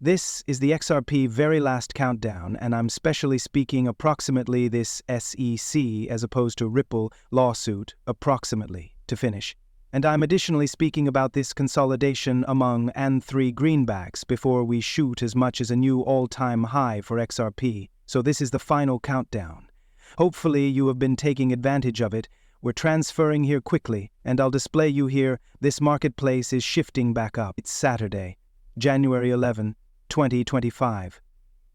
This is the XRP very last countdown, and I'm specially speaking approximately this SEC as opposed to Ripple lawsuit, approximately, to finish. And I'm additionally speaking about this consolidation among and 3 greenbacks before we shoot as much as a new all-time high for XRP. So this is the final countdown. Hopefully you have been taking advantage of it. We're transferring here quickly, and I'll display you here. This marketplace is shifting back up. It's Saturday, January 11, 2025.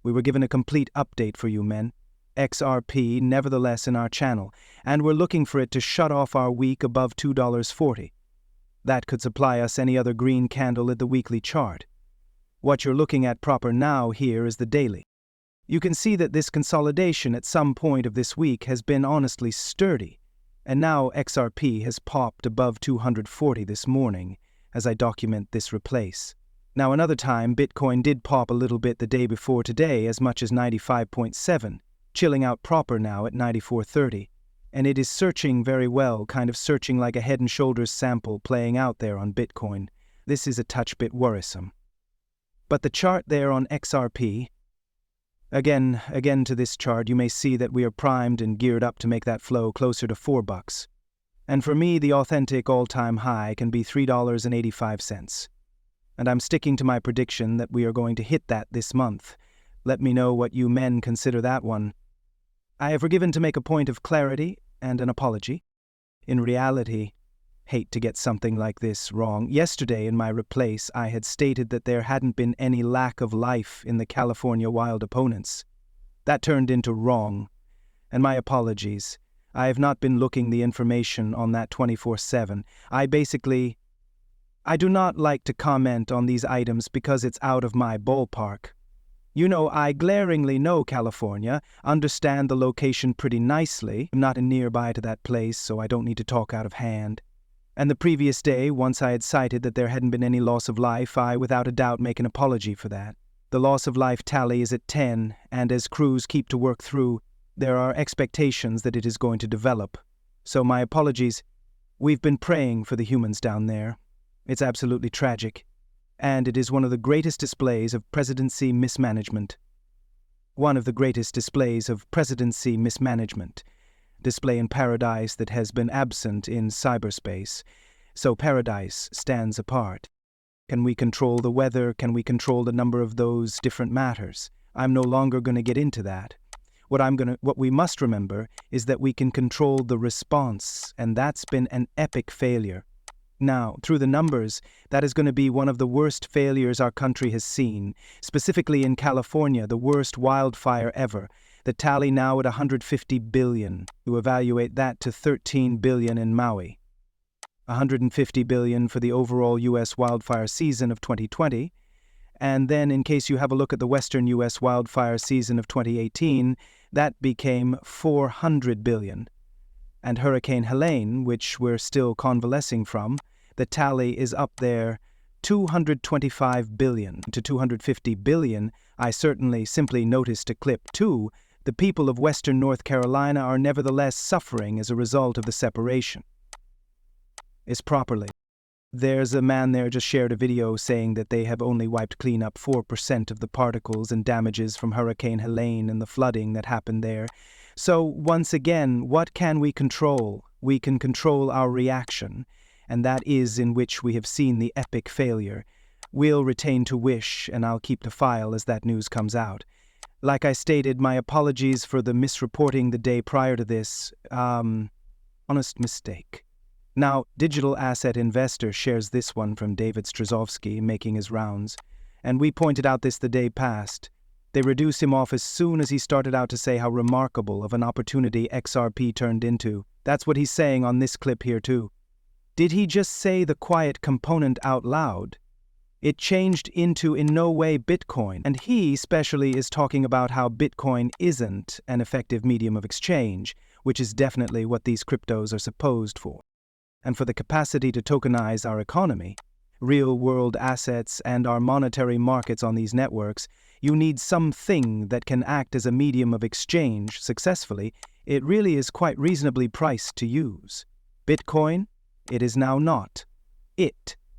We were given a complete update for you men. XRP nevertheless in our channel, and we're looking for it to shut off our week above $2.40. That could supply us any other green candle at the weekly chart. What you're looking at proper now here is the daily. You can see that this consolidation at some point of this week has been honestly sturdy, and now XRP has popped above 240 this morning as I document this replace. Now another time, Bitcoin did pop a little bit the day before today, as much as 95.7, chilling out proper now at 94.30. And it is searching very well, kind of searching like a head and shoulders sample playing out there on Bitcoin. This is a touch bit worrisome. But the chart there on XRP, again to this chart, you may see that we are primed and geared up to make that flow closer to $4. And for me, the authentic all-time high can be $3.85. And I'm sticking to my prediction that we are going to hit that this month. Let me know what you men consider that one. I have forgiven to make a point of clarity and an apology. In reality, hate to get something like this wrong. Yesterday in my replace, I had stated that there hadn't been any lack of life in the California wild opponents. That turned into wrong, and my apologies. I have not been looking the information on that 24/7. I do not like to comment on these items because it's out of my ballpark. You know, I glaringly know California, understand the location pretty nicely. I'm not nearby to that place, so I don't need to talk out of hand. And the previous day, once I had cited that there hadn't been any loss of life, I without a doubt make an apology for that. The loss of life tally is at 10, and as crews keep to work through, there are expectations that it is going to develop. So my apologies. We've been praying for the humans down there. It's absolutely tragic, and it is one of the greatest displays of presidency mismanagement. One of the greatest displays of presidency mismanagement. Display in paradise that has been absent in cyberspace. So paradise stands apart. Can we control the weather? Can we control the number of those different matters? I'm no longer going to get into that. What we must remember is that we can control the response, and that's been an epic failure. Now, through the numbers, that is going to be one of the worst failures our country has seen, specifically in California, the worst wildfire ever. The tally now at 150 billion. You evaluate that to 13 billion in Maui. 150 billion for the overall U.S. wildfire season of 2020. And then, in case you have a look at the western U.S. wildfire season of 2018, that became 400 billion. And Hurricane Helene, which we're still convalescing from, the tally is up there, 225 billion to 250 billion. I certainly simply noticed a clip too. The people of western North Carolina are nevertheless suffering as a result of the separation. Is properly. There's a man there just shared a video saying that they have only wiped clean up 4% of the particles and damages from Hurricane Helene and the flooding that happened there. So, once again, what can we control? We can control our reaction, and that is in which we have seen the epic failure. We'll retain to wish, and I'll keep the file as that news comes out. Like I stated, my apologies for the misreporting the day prior to this. Honest mistake. Now, Digital Asset Investor shares this one from David Strozovsky making his rounds, and we pointed out this the day past. They reduced him off as soon as he started out to say how remarkable of an opportunity XRP turned into. That's what he's saying on this clip here too. Did he just say the quiet component out loud? It changed into in no way Bitcoin, and he especially is talking about how Bitcoin isn't an effective medium of exchange, which is definitely what these cryptos are supposed for. And for the capacity to tokenize our economy, real-world assets, and our monetary markets on these networks, you need something that can act as a medium of exchange successfully. It really is quite reasonably priced to use. Bitcoin? It is now not.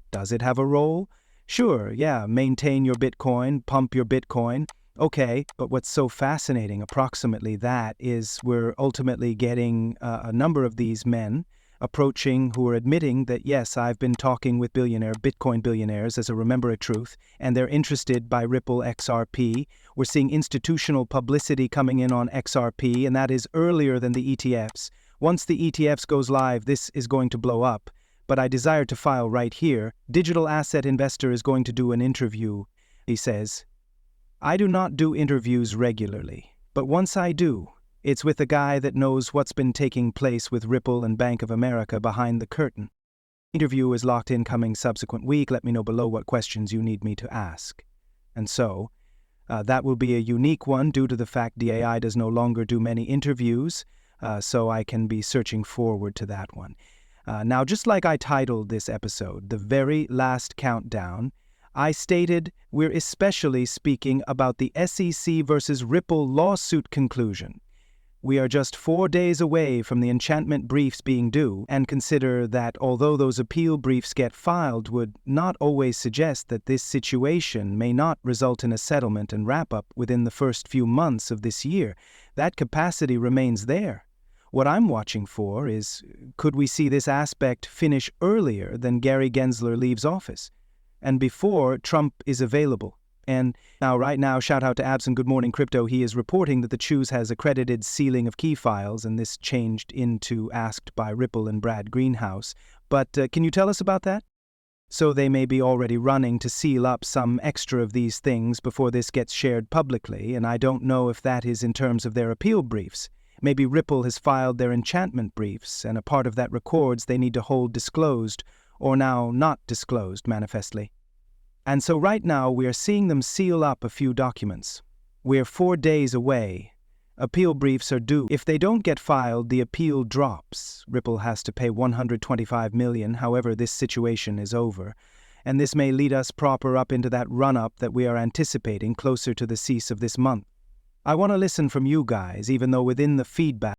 Does it have a role? Sure, yeah, maintain your Bitcoin, pump your Bitcoin. Okay, but what's so fascinating, approximately that, is we're ultimately getting a number of these men approaching who are admitting that, yes, I've been talking with Bitcoin billionaires as a remember a truth, and they're interested by Ripple XRP. We're seeing institutional publicity coming in on XRP, and that is earlier than the ETFs. Once the ETFs goes live, this is going to blow up. But I desire to file right here. Digital asset investor is going to do an interview. He says, I do not do interviews regularly, but once I do, it's with a guy that knows what's been taking place with Ripple and Bank of America behind the curtain. Interview is locked in coming subsequent week. Let me know below what questions you need me to ask. And so, that will be a unique one due to the fact DAI does no longer do many interviews, so I can be searching forward to that one. Now, just like I titled this episode, The Very Last Countdown, I stated we're especially speaking about the SEC versus Ripple lawsuit conclusion. We are just 4 days away from the enchantment briefs being due, and consider that although those appeal briefs get filed would not always suggest that this situation may not result in a settlement and wrap-up within the first few months of this year, that capacity remains there. What I'm watching for is, could we see this aspect finish earlier than Gary Gensler leaves office, and before Trump is available? And right now, shout out to Abson, Good Morning Crypto. He is reporting that the Choose has accredited sealing of key files, and this changed into asked by Ripple and Brad Greenhouse. But can you tell us about that? So they may be already running to seal up some extra of these things before this gets shared publicly, and I don't know if that is in terms of their appeal briefs. Maybe Ripple has filed their enchantment briefs, and a part of that records they need to hold disclosed, or now not disclosed manifestly. And so right now we are seeing them seal up a few documents. We're 4 days away. Appeal briefs are due. If they don't get filed, the appeal drops. Ripple has to pay $125 million, however this situation is over. And this may lead us proper up into that run-up that we are anticipating closer to the cease of this month. I want to listen from you guys, even though within the feedback.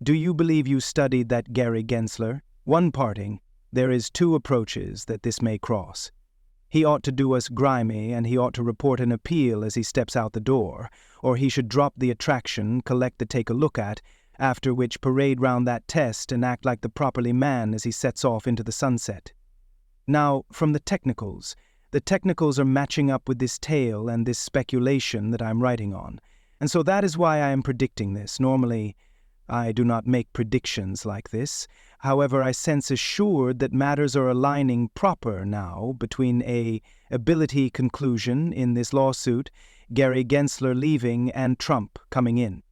Do you believe you studied that Gary Gensler? One parting, there is 2 approaches that this may cross. He ought to do us grimy, and he ought to report an appeal as he steps out the door, or he should drop the attraction, collect the take a look at, after which parade round that test and act like the properly man as he sets off into the sunset. Now, from the technicals are matching up with this tale and this speculation that I'm writing on. And so that is why I am predicting this. Normally, I do not make predictions like this. However, I sense assured that matters are aligning proper now between a ability conclusion in this lawsuit, Gary Gensler leaving, and Trump coming in.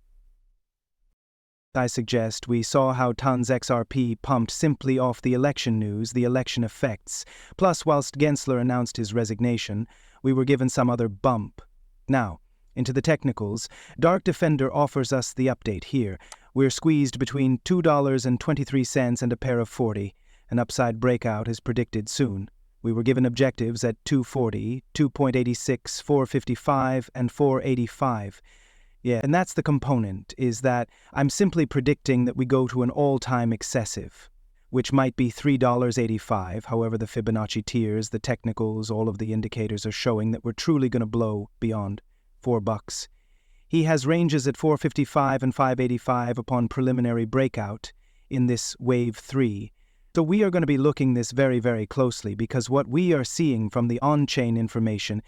I suggest we saw how tons XRP pumped simply off the election news, the election effects. Plus, whilst Gensler announced his resignation, we were given some other bump. Now, into the technicals, Dark Defender offers us the update here. We're squeezed between $2.23 and a pair of 40. An upside breakout is predicted soon. We were given objectives at 240, 2.86, 455, and 485. Yeah, and that's the component, is that I'm simply predicting that we go to an all-time excessive, which might be $3.85. However, the Fibonacci tiers, the technicals, all of the indicators are showing that we're truly going to blow beyond $4. He has ranges at 455 and 585 upon preliminary breakout in this wave 3. So we are going to be looking this very, very closely, because what we are seeing from the on-chain information